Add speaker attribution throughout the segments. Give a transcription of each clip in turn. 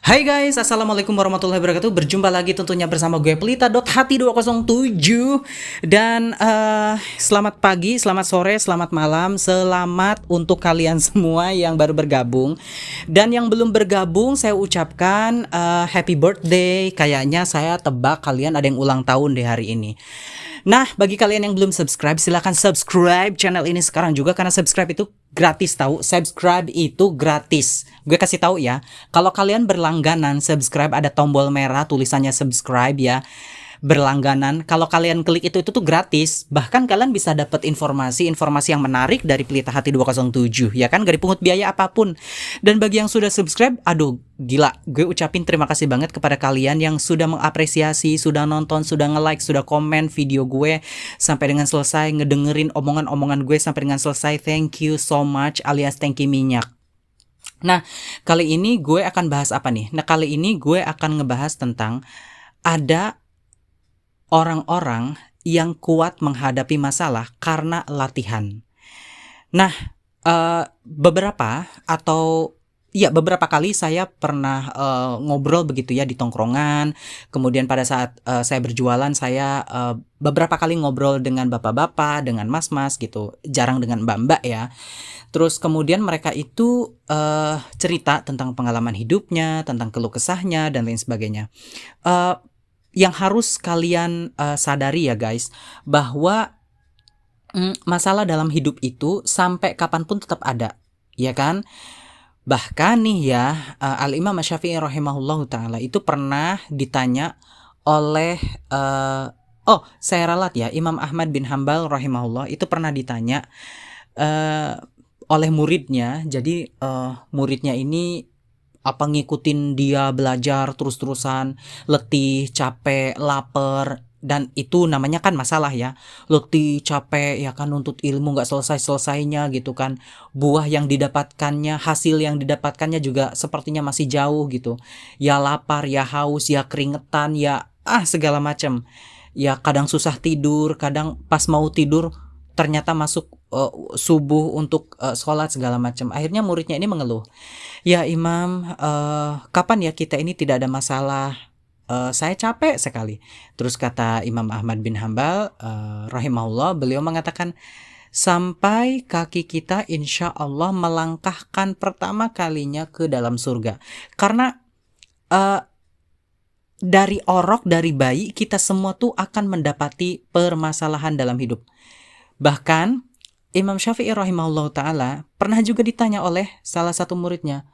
Speaker 1: Hai guys, assalamualaikum warahmatullahi wabarakatuh. Berjumpa lagi tentunya bersama gue Pelita.hati207. Dan selamat pagi, selamat sore, selamat malam. Selamat untuk kalian semua yang baru bergabung. Dan yang belum bergabung saya ucapkan happy birthday. Kayaknya saya tebak kalian ada yang ulang tahun di hari ini. Nah, bagi kalian yang belum subscribe, silahkan subscribe channel ini sekarang juga, karena subscribe itu gratis, tahu. Subscribe itu gratis. Gue kasih tahu ya. Kalau kalian berlangganan subscribe, ada tombol merah tulisannya subscribe ya. Berlangganan, kalau kalian klik itu tuh gratis. Bahkan kalian bisa dapat informasi yang menarik dari Pelita Hati 207 ya kan, gak dipungut biaya apapun. Dan bagi yang sudah subscribe, aduh gila, gue ucapin terima kasih banget kepada kalian yang sudah mengapresiasi, sudah nonton, sudah nge-like, sudah komen video gue sampai dengan selesai, ngedengerin omongan-omongan gue sampai dengan selesai. Thank you so much, alias thank you minyak. Nah, kali ini gue akan bahas apa nih? Nah, kali ini gue akan ngebahas tentang ada orang-orang yang kuat menghadapi masalah karena latihan. Nah, beberapa kali saya pernah ngobrol begitu ya di tongkrongan. Kemudian pada saat saya berjualan, saya beberapa kali ngobrol dengan bapak-bapak, dengan mas-mas gitu. Jarang dengan mbak-mbak ya. Terus kemudian mereka itu cerita tentang pengalaman hidupnya, tentang keluh kesahnya dan lain sebagainya. Yang harus kalian sadari ya guys, bahwa masalah dalam hidup itu sampai kapanpun tetap ada, ya kan? Bahkan nih ya, Al-Imam Syafi'i rahimahullahu ta'ala itu pernah ditanya oleh saya ralat ya, Imam Ahmad bin Hambal rahimahullah itu pernah ditanya oleh muridnya. Jadi muridnya ini ngikutin dia belajar terus-terusan, letih, capek, lapar, dan itu namanya kan masalah ya. Letih, capek ya kan, nuntut ilmu nggak selesai-selesainya gitu kan. Buah yang didapatkannya, hasil yang didapatkannya juga sepertinya masih jauh gitu. Ya lapar, ya haus, ya keringetan, ya segala macam. Ya kadang susah tidur, kadang pas mau tidur ternyata masuk subuh untuk sholat segala macam. Akhirnya muridnya ini mengeluh. Ya Imam, kapan ya kita ini tidak ada masalah? Saya capek sekali. Terus kata Imam Ahmad bin Hambal rahimahullah, beliau mengatakan, sampai kaki kita insya Allah melangkahkan pertama kalinya ke dalam surga. Karena dari bayi kita semua tuh akan mendapati permasalahan dalam hidup. Bahkan Imam Syafi'i rahimahullah ta'ala pernah juga ditanya oleh salah satu muridnya,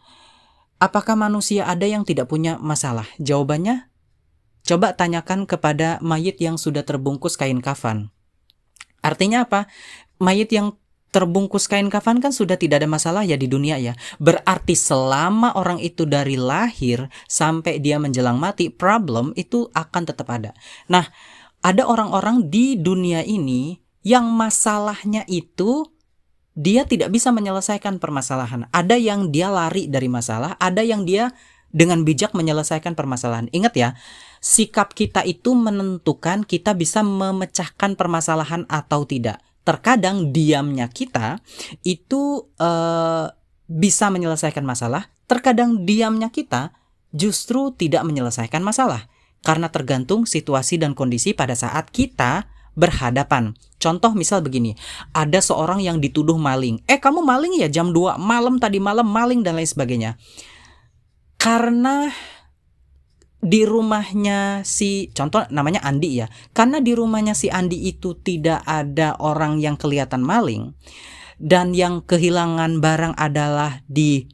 Speaker 1: apakah manusia ada yang tidak punya masalah? Jawabannya, coba tanyakan kepada mayit yang sudah terbungkus kain kafan. Artinya apa? Mayit yang terbungkus kain kafan kan sudah tidak ada masalah ya di dunia ya. Berarti selama orang itu dari lahir sampai dia menjelang mati, problem itu akan tetap ada. Nah, ada orang-orang di dunia ini yang masalahnya itu dia tidak bisa menyelesaikan permasalahan. Ada yang dia lari dari masalah, ada yang dia dengan bijak menyelesaikan permasalahan. Ingat ya, sikap kita itu menentukan kita bisa memecahkan permasalahan atau tidak. Terkadang diamnya kita itu bisa menyelesaikan masalah, terkadang diamnya kita justru tidak menyelesaikan masalah. Karena tergantung situasi dan kondisi pada saat kita berhadapan. Contoh misal begini, ada seorang yang dituduh maling. Kamu maling ya jam 2 malam tadi malam maling dan lain sebagainya. Karena di rumahnya contoh namanya Andi ya. Karena di rumahnya si Andi itu tidak ada orang yang kelihatan maling, dan yang kehilangan barang adalah di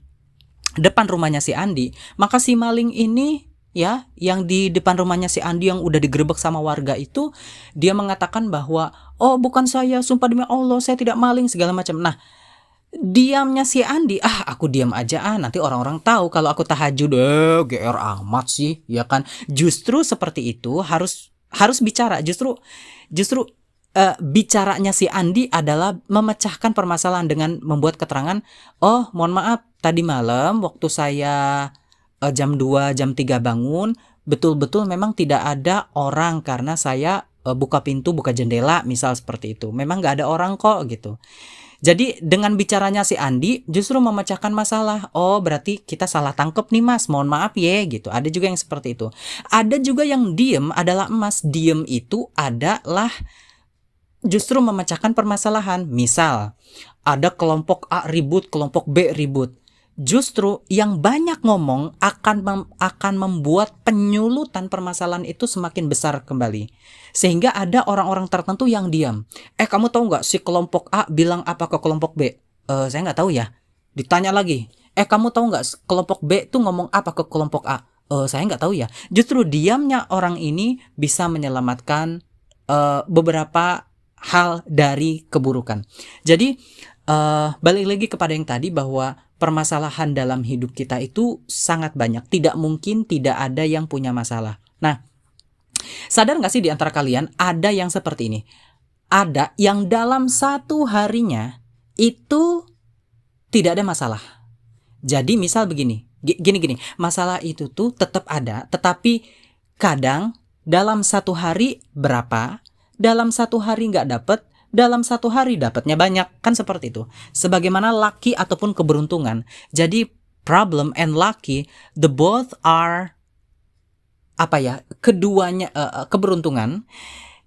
Speaker 1: depan rumahnya si Andi, maka si maling ini ya, yang di depan rumahnya si Andi yang udah digerebek sama warga itu, dia mengatakan bahwa bukan saya, sumpah demi Allah saya tidak maling segala macam. Nah, diamnya si Andi, aku diam aja nanti orang-orang tahu kalau aku tahajud. GR amat sih ya kan. Justru seperti itu harus bicara. Justru bicaranya si Andi adalah memecahkan permasalahan dengan membuat keterangan, mohon maaf tadi malam waktu saya jam 2, jam 3 bangun, betul-betul memang tidak ada orang karena saya buka pintu, buka jendela, misal seperti itu. Memang gak ada orang kok gitu. Jadi dengan bicaranya si Andi justru memecahkan masalah. Oh, berarti kita salah tangkep nih Mas, mohon maaf ya gitu. Ada juga yang seperti itu. Ada juga yang diem adalah emas. Diem itu adalah justru memecahkan permasalahan. Misal, ada kelompok A ribut, kelompok B ribut. Justru yang banyak ngomong akan membuat penyulutan permasalahan itu semakin besar kembali. Sehingga ada orang-orang tertentu yang diam. Kamu tahu nggak si kelompok A bilang apa ke kelompok B? Saya nggak tahu ya. Ditanya lagi. Kamu tahu nggak kelompok B tuh ngomong apa ke kelompok A? Saya nggak tahu ya. Justru diamnya orang ini bisa menyelamatkan beberapa hal dari keburukan. Jadi balik lagi kepada yang tadi bahwa permasalahan dalam hidup kita itu sangat banyak. Tidak mungkin tidak ada yang punya masalah. Nah, sadar gak sih di antara kalian ada yang seperti ini? Ada yang dalam satu harinya itu tidak ada masalah. Jadi misal begini, gini, masalah itu tuh tetap ada, tetapi kadang dalam satu hari berapa, dalam satu hari gak dapet, dalam satu hari dapatnya banyak, kan seperti itu. Sebagaimana lucky ataupun keberuntungan. Jadi problem and lucky, the both are keduanya keberuntungan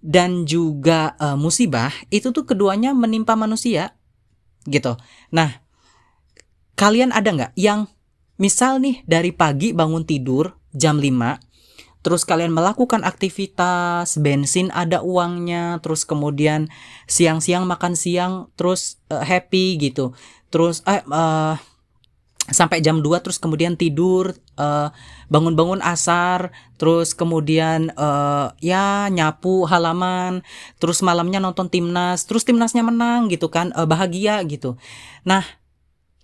Speaker 1: dan juga musibah itu tuh keduanya menimpa manusia gitu. Nah, kalian ada nggak yang misal nih dari pagi bangun tidur jam 5, terus kalian melakukan aktivitas, bensin ada uangnya, terus kemudian siang-siang makan siang, terus happy gitu. Terus sampai jam 2 terus kemudian tidur, bangun-bangun asar, terus kemudian ya nyapu halaman, terus malamnya nonton timnas, terus timnasnya menang gitu kan, bahagia gitu. Nah,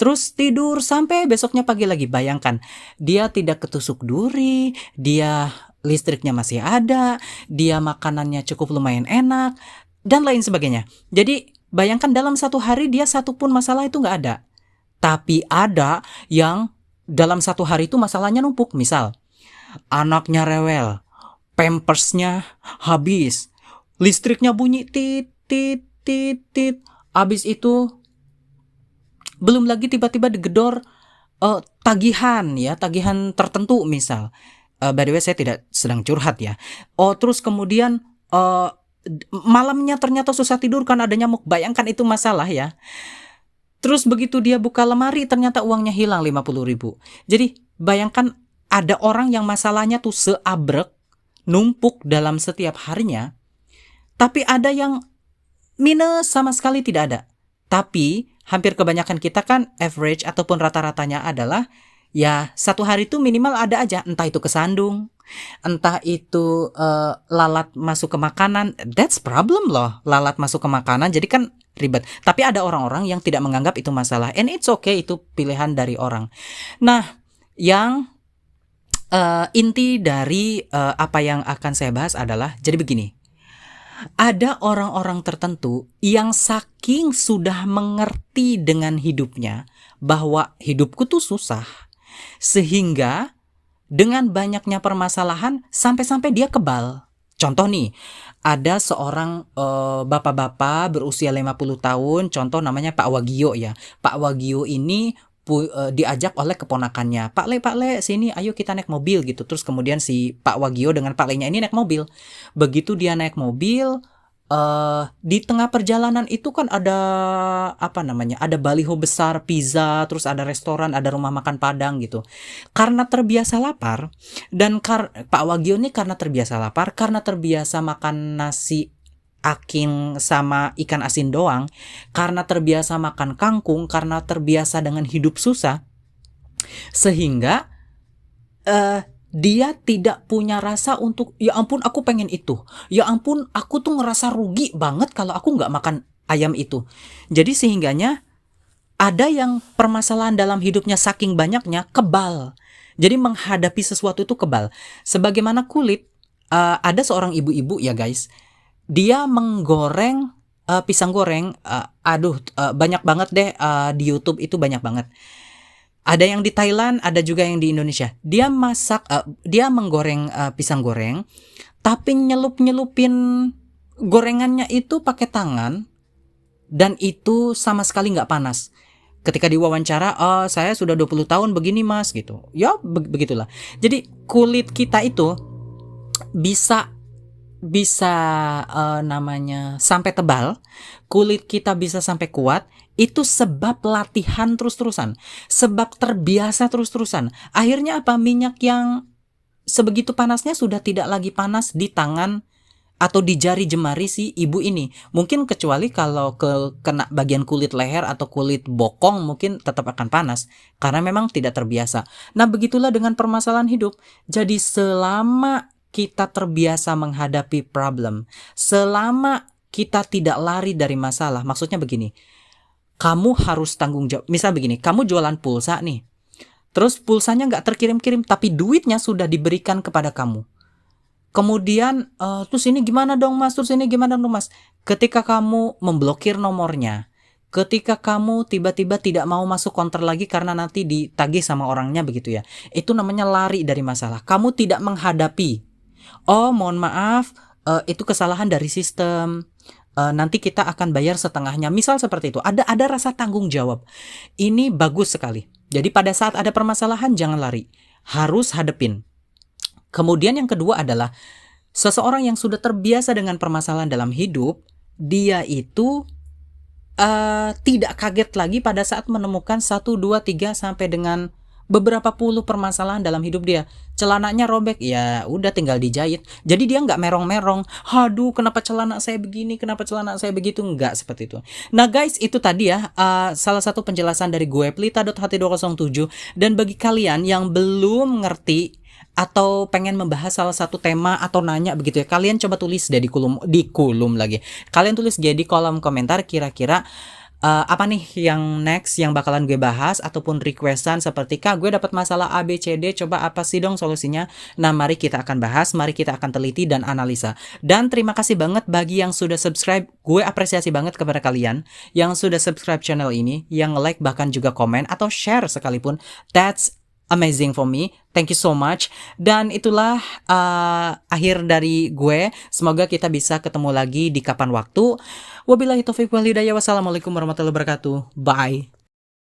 Speaker 1: terus tidur sampai besoknya pagi lagi. Bayangkan, dia tidak ketusuk duri, dia listriknya masih ada, dia makanannya cukup lumayan enak, dan lain sebagainya. Jadi bayangkan dalam satu hari dia satu pun masalah itu nggak ada. Tapi ada yang dalam satu hari itu masalahnya numpuk. Misal, anaknya rewel, pampersnya habis, listriknya bunyi tit tit tit tit. Habis itu belum lagi tiba-tiba digedor tagihan tertentu misal. By the way, saya tidak sedang curhat ya. Terus kemudian malamnya ternyata susah tidur kan ada nyamuk. Bayangkan itu masalah ya. Terus begitu dia buka lemari ternyata uangnya hilang 50.000. Jadi bayangkan ada orang yang masalahnya tuh seabrek, numpuk dalam setiap harinya. Tapi ada yang minus sama sekali tidak ada. Tapi hampir kebanyakan kita kan average ataupun rata-ratanya adalah ya satu hari itu minimal ada aja, entah itu kesandung, entah itu lalat masuk ke makanan. That's problem loh, lalat masuk ke makanan, jadi kan ribet. Tapi ada orang-orang yang tidak menganggap itu masalah, and it's okay, itu pilihan dari orang. Nah, yang inti dari apa yang akan saya bahas adalah jadi begini. Ada orang-orang tertentu yang saking sudah mengerti dengan hidupnya bahwa hidupku tuh susah, sehingga dengan banyaknya permasalahan sampai-sampai dia kebal. Contoh nih, ada seorang bapak-bapak berusia 50 tahun, contoh namanya Pak Wagio ya. Pak Wagio ini diajak oleh keponakannya, Pak Le, sini ayo kita naik mobil gitu. Terus kemudian si Pak Wagio dengan Pak Le-nya ini naik mobil. Begitu dia naik mobil, di tengah perjalanan itu kan ada ada baliho besar pizza, terus ada restoran, ada rumah makan Padang gitu. Karena terbiasa lapar dan Pak Wagio ini karena terbiasa lapar, karena terbiasa makan nasi aking sama ikan asin doang, karena terbiasa makan kangkung, karena terbiasa dengan hidup susah, sehingga dia tidak punya rasa untuk ya ampun aku pengen itu, ya ampun aku tuh ngerasa rugi banget kalau aku nggak makan ayam itu. Jadi sehingganya ada yang permasalahan dalam hidupnya saking banyaknya kebal. Jadi menghadapi sesuatu itu kebal. Sebagaimana kulit, ada seorang ibu-ibu ya guys, dia menggoreng pisang goreng, banyak banget deh di YouTube itu banyak banget. Ada yang di Thailand, ada juga yang di Indonesia. Dia dia menggoreng pisang goreng, tapi nyelup-nyelupin gorengannya itu pakai tangan, dan itu sama sekali nggak panas. Ketika diwawancara, saya sudah 20 tahun begini mas gitu. Ya begitulah. Jadi kulit kita itu bisa namanya sampai tebal, kulit kita bisa sampai kuat, itu sebab latihan terus-terusan, sebab terbiasa terus-terusan. Akhirnya apa? Minyak yang sebegitu panasnya sudah tidak lagi panas di tangan atau di jari jemari si ibu ini. Mungkin kecuali kalau kena bagian kulit leher atau kulit bokong, mungkin tetap akan panas karena memang tidak terbiasa. Nah, begitulah dengan permasalahan hidup. Jadi selama kita terbiasa menghadapi problem, selama kita tidak lari dari masalah, maksudnya begini, kamu harus tanggung jawab. Misal begini, kamu jualan pulsa nih, terus pulsanya nggak terkirim-kirim, tapi duitnya sudah diberikan kepada kamu. Kemudian, terus ini gimana dong mas, terus ini gimana dong mas. Ketika kamu memblokir nomornya, ketika kamu tiba-tiba tidak mau masuk konter lagi karena nanti ditagih sama orangnya begitu ya, itu namanya lari dari masalah. Kamu tidak menghadapi, oh mohon maaf, itu kesalahan dari sistem, nanti kita akan bayar setengahnya, misal seperti itu. Ada rasa tanggung jawab. Ini bagus sekali. Jadi pada saat ada permasalahan jangan lari, harus hadepin. Kemudian yang kedua adalah seseorang yang sudah terbiasa dengan permasalahan dalam hidup, dia itu tidak kaget lagi pada saat menemukan 1, 2, 3 sampai dengan beberapa puluh permasalahan dalam hidup dia. Celananya robek, ya udah tinggal dijahit. Jadi dia nggak merong-merong, aduh kenapa celana saya begini, kenapa celana saya begitu, nggak seperti itu. Nah guys, itu tadi ya salah satu penjelasan dari gue, Plita.ht207. Dan bagi kalian yang belum ngerti atau pengen membahas salah satu tema atau nanya begitu ya, kalian coba tulis deh di kolom lagi. Kalian tulis di kolom komentar kira-kira apa nih yang next yang bakalan gue bahas, ataupun requestan seperti kak gue dapat masalah A B C D, coba apa sih dong solusinya. Nah mari kita akan bahas, mari kita akan teliti dan analisa. Dan terima kasih banget bagi yang sudah subscribe, gue apresiasi banget kepada kalian yang sudah subscribe channel ini, yang like bahkan juga komen atau share sekalipun. That's amazing for me. Thank you so much. Dan itulah akhir dari gue. Semoga kita bisa ketemu lagi di kapan waktu. Wabillahi taufiq wal hidayah. Wassalamualaikum warahmatullahi wabarakatuh. Bye.